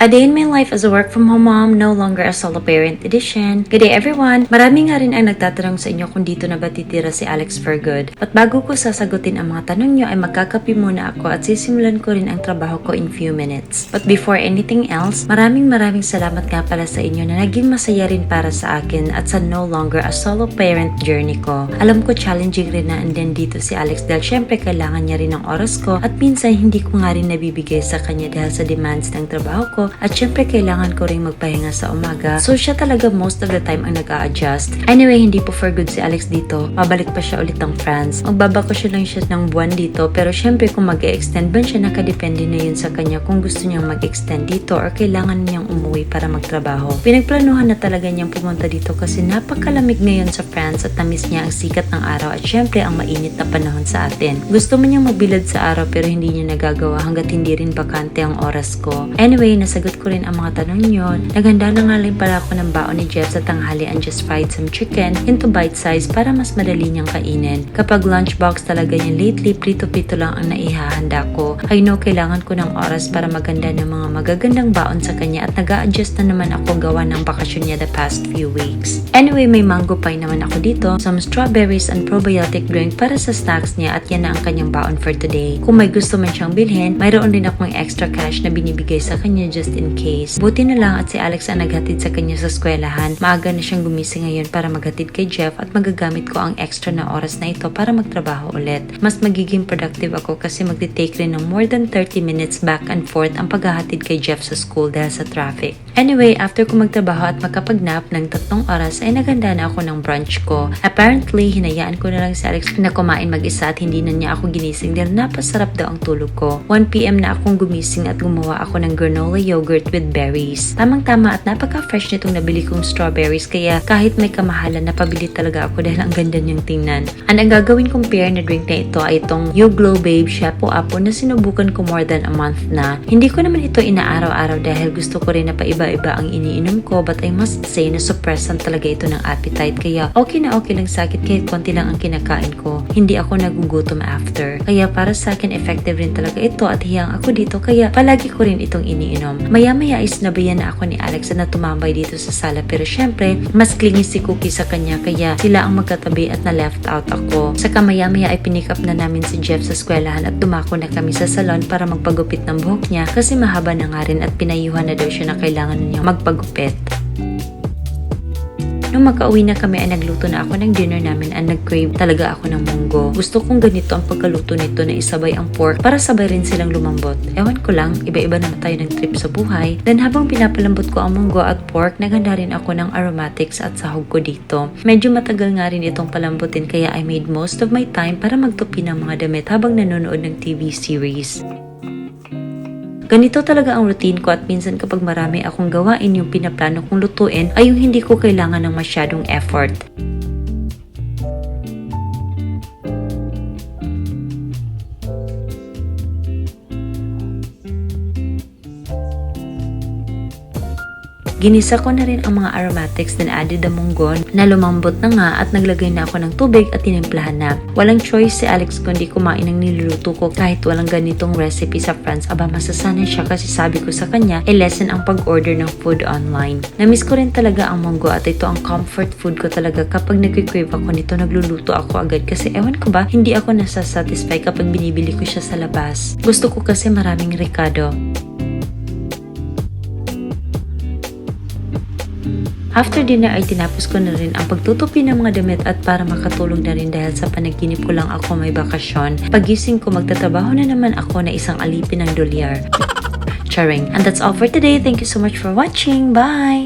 A Day in My Life as a Work From Home Mom, No Longer a Solo Parent Edition. Good day everyone! Marami nga rin ang nagtatanong sa inyo kung dito na ba titira si Alex for good. At bago ko sasagutin ang mga tanong nyo ay magkakape muna ako at sisimulan ko rin ang trabaho ko in few minutes. But before anything else, maraming salamat nga pala sa inyo na naging masaya rin para sa akin at sa No Longer a Solo Parent journey ko. Alam ko challenging rin na andyan dito si Alex dahil syempre kailangan niya rin ng oras ko at minsan hindi ko nga rin nabibigay sa kanya dahil sa demands ng trabaho ko. At syempre kailangan ko rin magpahinga sa umaga. So siya talaga most of the time ang nag-a-adjust. Anyway, hindi po for good si Alex dito. Mabalik pa siya ulit ng France. Magbabakasyon lang siya ng buwan dito. Pero syempre kung mag-e-extend ba siya, nakadepende na yun sa kanya kung gusto niyang mag-extend dito or kailangan niyang umuwi para magtrabaho. Pinagplanuhan na talaga niyang pumunta dito kasi napakalamig ngayon sa France at namiss niya ang sikat ng araw at syempre ang mainit na panahon sa atin. Gusto mo niyang magbilad sa araw pero hindi niya nagagawa hanggat hindi rin bakante ang oras ko. Anyway, nasagot ko rin ang mga tanong nyo. Naghanda na nga rin pala ako ng baon ni Jeff sa tanghali and just fried some chicken into bite size para mas madali niyang kainin. Kapag lunchbox talaga niya lately, prito-pito lang ang naihahanda ko. I know kailangan ko ng oras para maganda ng mga magagandang baon sa kanya at nag-a-adjust na naman ako gawa ng bakasyon niya the past few weeks. Anyway, may mango pie naman ako dito, some strawberries and probiotic drink para sa snacks niya at yan na ang kanyang baon for today. Kung may gusto man siyang bilhin, mayroon din akong extra cash na binibigay sa kanya just in case. Buti na lang at si Alex ang naghatid sa kanya sa eskwelahan. Maaga na siyang gumising ngayon para maghatid kay Jeff at magagamit ko ang extra na oras na ito para magtrabaho ulit. Mas magiging productive ako kasi magti-take rin ng more than 30 minutes back and forth ang paghahatid kay Jeff sa school dahil sa traffic. Anyway, after ko magtrabaho at makapag-nap ng 3 oras ay naghanda na ako ng brunch ko. Apparently, hinayaan ko na lang si Alex na kumain mag-isa at hindi na niya ako ginising dahil napasarap daw ang tulog ko. 1 PM na akong gumising at gumawa ako ng granola yogurt with berries. Tamang-tama at napaka-fresh nitong nabili kong strawberries kaya kahit may kamahalan napabili talaga ako dahil ang ganda niyang tingnan. Ang gagawin kong pair na drink na ito ay itong Yo Glow Babe Shapo-Apo na sinubukan ko more than a month na. Hindi ko naman ito inaaraw-araw dahil gusto ko rin na paiba-iba ang iniinom ko but I must say na suppressan talaga ito ng appetite kaya okay na okay lang sa akin kahit konti lang ang kinakain ko. Hindi ako nagugutom after. Kaya para sa akin effective rin talaga ito at hiyang ako dito kaya palagi ko rin itong iniinom. Maya-maya is nabayan na ako ni Alex na tumambay dito sa sala pero syempre mas clingy si Cookie sa kanya kaya sila ang magkatabi at na left out ako. Saka maya-maya ay pinick up na namin si Jeff sa eskwelahan at dumako na kami sa salon para magpagupit ng buhok niya kasi mahaba na nga rin at pinayuhan na daw siya na kailangan niya magpagupit. Nung makauwi na kami ay nagluto na ako ng dinner namin at nag-crave talaga ako ng munggo. Gusto kong ganito ang pagkaluto nito na isabay ang pork para sabay rin silang lumambot. Ewan ko lang, iba-iba naman tayo ng trip sa buhay. Then habang pinapalambot ko ang munggo at pork, naghanda rin ako ng aromatics at sahog ko dito. Medyo matagal nga rin itong palambutin kaya I made most of my time para magtupi ng mga damit habang nanonood ng TV series. Ganito talaga ang routine ko at minsan kapag marami akong gawain yung pinaplano kong lutuin ay yung hindi ko kailangan ng masyadong effort. Ginisa ko na rin ang mga aromatics then added the munggo na lumambot na nga at naglagay na ako ng tubig at tinimplahan na. Walang choice si Alex kundi kumain ng niluluto ko kahit walang ganitong recipe sa France. Aba masasanay siya kasi sabi ko sa kanya lesson ang pag-order ng food online. Namiss ko rin talaga ang munggo at ito ang comfort food ko talaga kapag nagki-crave ako nito nagluluto ako agad kasi ewan ko ba hindi ako nasasatisfy kapag binibili ko siya sa labas. Gusto ko kasi maraming ricado. After dinner ay tinapos ko na rin ang pagtutupi ng mga damit at para makatulong na rin dahil sa panaginip ko lang ako may bakasyon. Pagising ko magtatrabaho na naman ako na isang alipin ng dolyar. Charing. And that's all for today. Thank you so much for watching. Bye!